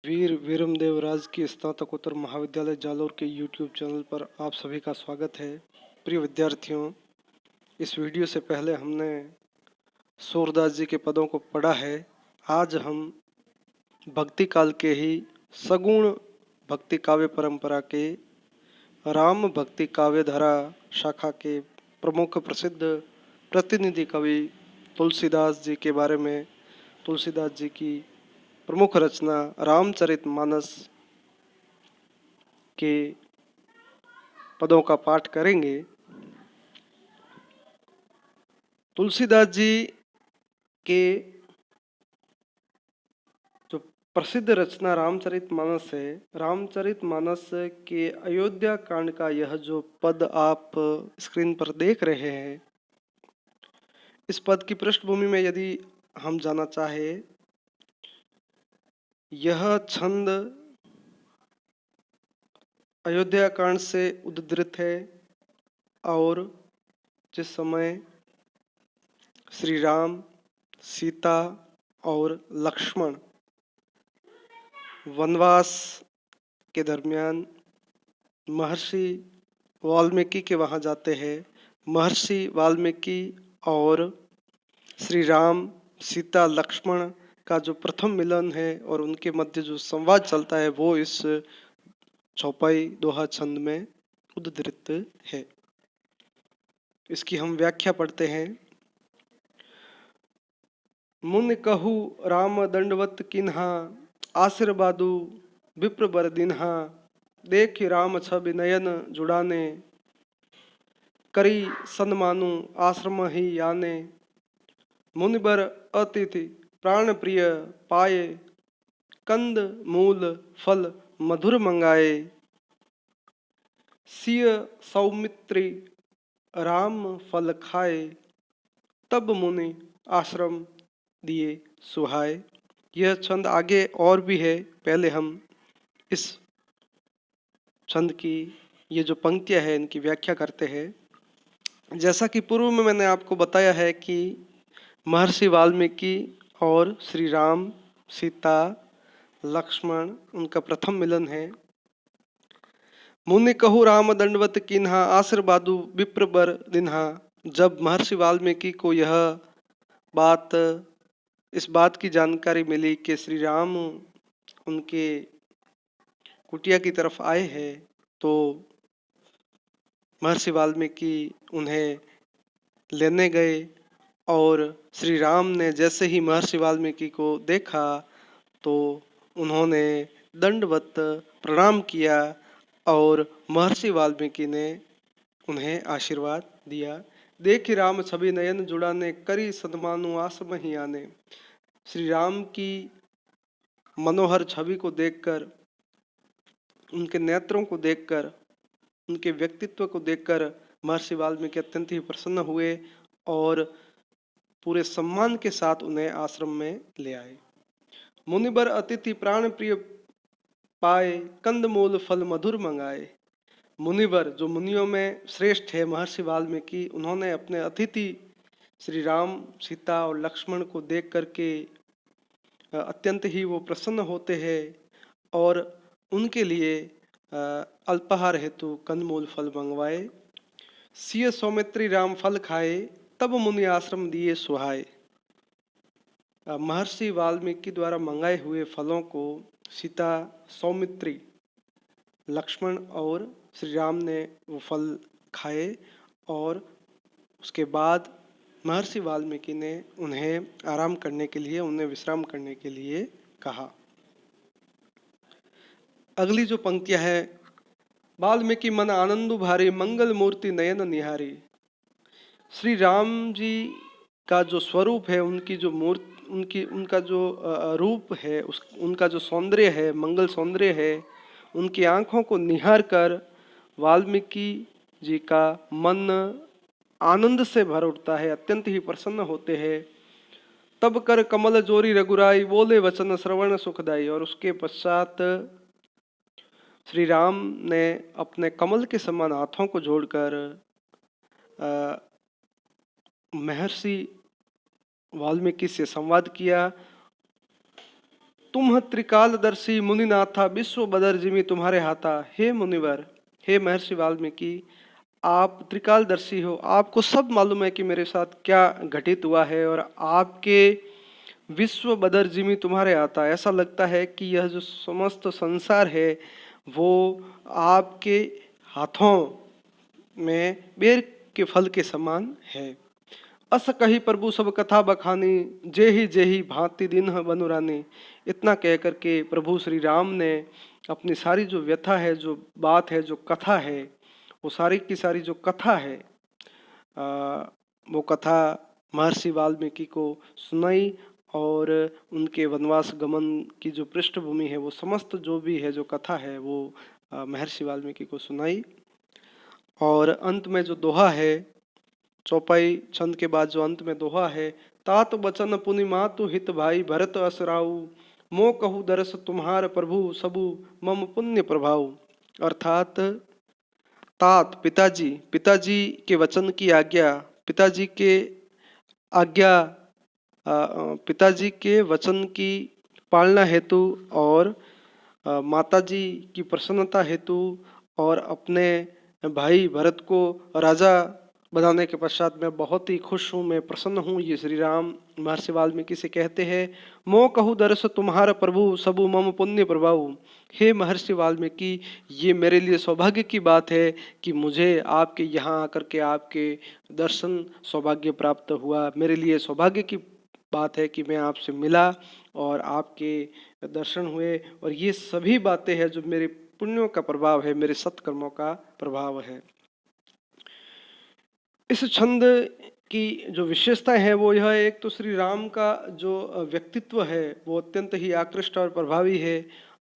वीर वीरमदेव राजकीय स्नातकोत्तर महाविद्यालय जालोर के यूट्यूब चैनल पर आप सभी का स्वागत है। प्रिय विद्यार्थियों, इस वीडियो से पहले हमने सूरदास जी के पदों को पढ़ा है। आज हम भक्ति काल के ही सगुण भक्ति काव्य परंपरा के राम भक्ति काव्य धारा शाखा के प्रमुख प्रसिद्ध प्रतिनिधि कवि तुलसीदास जी के बारे में, तुलसीदास जी की प्रमुख रचना रामचरितमानस के पदों का पाठ करेंगे। तुलसीदास जी के जो प्रसिद्ध रचना रामचरितमानस है, रामचरितमानस के अयोध्या कांड का यह जो पद आप स्क्रीन पर देख रहे हैं, इस पद की पृष्ठभूमि में यदि हम जानना चाहें, यह छंद अयोध्या कांड से उद्धृत है और जिस समय श्री राम, सीता और लक्ष्मण वनवास के दरमियान महर्षि वाल्मीकि के वहाँ जाते हैं। महर्षि वाल्मीकि और श्री राम, सीता, लक्ष्मण का जो प्रथम मिलन है और उनके मध्य जो संवाद चलता है वो इस चौपाई दोहा छंद में उद्धृत है। इसकी हम व्याख्या पढ़ते हैं। मुनि कहु राम दंडवत किन्हा, आशीर्वादु विप्र बर दिन्हा। देख राम छवि नयन जुड़ाने, करी सन्मानु आश्रम ही याने। मुनिबर अतिथि प्राण प्रिय पाए, कंद मूल फल मधुर मंगाए। सिय सौमित्री राम फल खाए, तब मुनि आश्रम दिए सुहाए। यह छंद आगे और भी है, पहले हम इस छंद की ये जो पंक्तियां है इनकी व्याख्या करते हैं। जैसा कि पूर्व में मैंने आपको बताया है कि महर्षि वाल्मीकि और श्री राम, सीता, लक्ष्मण उनका प्रथम मिलन है। मुनि कहु राम दंडवत किन्हा, आशीर्वादु विप्र बर दिन्हा। जब महर्षि वाल्मीकि को यह बात, इस बात की जानकारी मिली कि श्री राम उनके कुटिया की तरफ आए हैं, तो महर्षि वाल्मीकि उन्हें लेने गए और श्री राम ने जैसे ही महर्षि वाल्मीकि को देखा तो उन्होंने दंडवत प्रणाम किया और महर्षि वाल्मीकि ने उन्हें आशीर्वाद दिया। देखि राम छवि नयन जुड़ाने, करी सन्मानु आश्रम ही आने। श्री राम की मनोहर छवि को देखकर, उनके नेत्रों को देखकर, उनके व्यक्तित्व को देखकर महर्षि वाल्मीकि अत्यंत ही प्रसन्न हुए और पूरे सम्मान के साथ उन्हें आश्रम में ले आए। मुनिबर अतिथि प्राण प्रिय पाए, कंद मूल फल मधुर मंगाए। मुनिवर, जो मुनियों में श्रेष्ठ है महर्षि वाल्मीकि, उन्होंने अपने अतिथि श्री राम, सीता और लक्ष्मण को देख करके अत्यंत ही वो प्रसन्न होते हैं और उनके लिए अल्पाहार हेतु कंदमूल फल मंगवाए। सिय सौमित्री राम फल खाए, तब मुनि आश्रम दिए सुहाए। महर्षि वाल्मीकि द्वारा मंगाए हुए फलों को सीता, सौमित्री, लक्ष्मण और श्री राम ने वो फल खाए और उसके बाद महर्षि वाल्मीकि ने उन्हें आराम करने के लिए, उन्हें विश्राम करने के लिए कहा। अगली जो पंक्तियां है, वाल्मीकि मन आनंदु भारी, मंगल मूर्ति नयन निहारी। श्री राम जी का जो स्वरूप है, उनकी जो मूर्ति, उनका जो रूप है, उनका जो सौंदर्य है, मंगल सौंदर्य है, उनकी आंखों को निहार कर वाल्मीकि जी का मन आनंद से भर उठता है, अत्यंत ही प्रसन्न होते हैं। तब कर कमल जोरी रघुराई, बोले वचन श्रवण सुखदाई। और उसके पश्चात श्री राम ने अपने कमल के समान हाथों को जोड़कर महर्षि वाल्मीकि से संवाद किया। तुम त्रिकालदर्शी मुनिनाथा विश्व बदर जिमि तुम्हारे हाथा। हे मुनिवर, हे महर्षि वाल्मीकि, आप त्रिकालदर्शी हो, आपको सब मालूम है कि मेरे साथ क्या घटित हुआ है, और आपके विश्व बदर जिमि तुम्हारे आता। ऐसा लगता है कि यह जो समस्त संसार है वो आपके हाथों में बेर के फल के समान है। अस कही प्रभु सब कथा बखानी, जे ही भांति दिन बनुरानी। इतना कह करके प्रभु श्री राम ने अपनी सारी जो व्यथा है, जो बात है, जो कथा है, वो सारी की सारी जो कथा है वो कथा महर्षि वाल्मीकि को सुनाई, और उनके वनवास गमन की जो पृष्ठभूमि है, वो समस्त जो भी है, जो कथा है, वो महर्षि वाल्मीकि को सुनाई। और अंत में जो दोहा है, चौपाई छंद के बाद जो अंत में दोहा है, तात बचन पुनि मातु हित भाई भरत असराऊ, मो कहु दरस तुम्हार प्रभु सबु मम पुण्य प्रभाव। अर्थात तात पिताजी, पिताजी के वचन की आज्ञा, पिताजी के आज्ञा पिताजी के वचन की पालना हेतु, और माताजी की प्रसन्नता हेतु, और अपने भाई भरत को राजा बनाने के पश्चात मैं बहुत ही खुश हूँ, मैं प्रसन्न हूँ, ये श्री राम महर्षि वाल्मीकि से कहते हैं। मो कहु दरस तुम्हारा प्रभु सबु मम पुण्य प्रभाव। हे महर्षि वाल्मीकि, ये मेरे लिए सौभाग्य की बात है कि मुझे आपके यहाँ आकर के आपके दर्शन सौभाग्य प्राप्त हुआ। मेरे लिए सौभाग्य की बात है कि मैं आपसे मिला और आपके दर्शन हुए, और ये सभी बातें हैं जो मेरे पुण्यों का प्रभाव है, मेरे सत्कर्मों का प्रभाव है। इस छंद की जो विशेषताएं है वो यह एक तो श्री राम का जो व्यक्तित्व है वो अत्यंत ही आकृष्ट और प्रभावी है,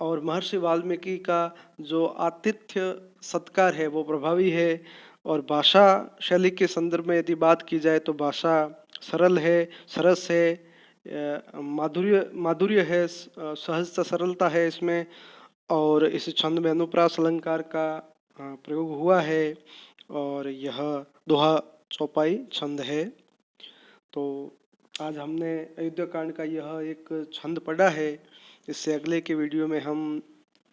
और महर्षि वाल्मीकि का जो आतिथ्य सत्कार है वो प्रभावी है। और भाषा शैली के संदर्भ में यदि बात की जाए तो भाषा सरल है, सरस है, माधुर्य माधुर्य है, सहजता सरलता है इसमें। और इस छंद में अनुप्रास अलंकार का प्रयोग हुआ है, और यह दोहा चौपाई छंद है। तो आज हमने अयोध्या कांड का यह एक छंद पढ़ा है। इससे अगले के वीडियो में हम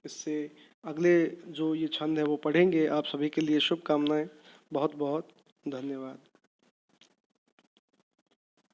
इससे अगले जो ये छंद है वो पढ़ेंगे। आप सभी के लिए शुभकामनाएं। बहुत बहुत धन्यवाद।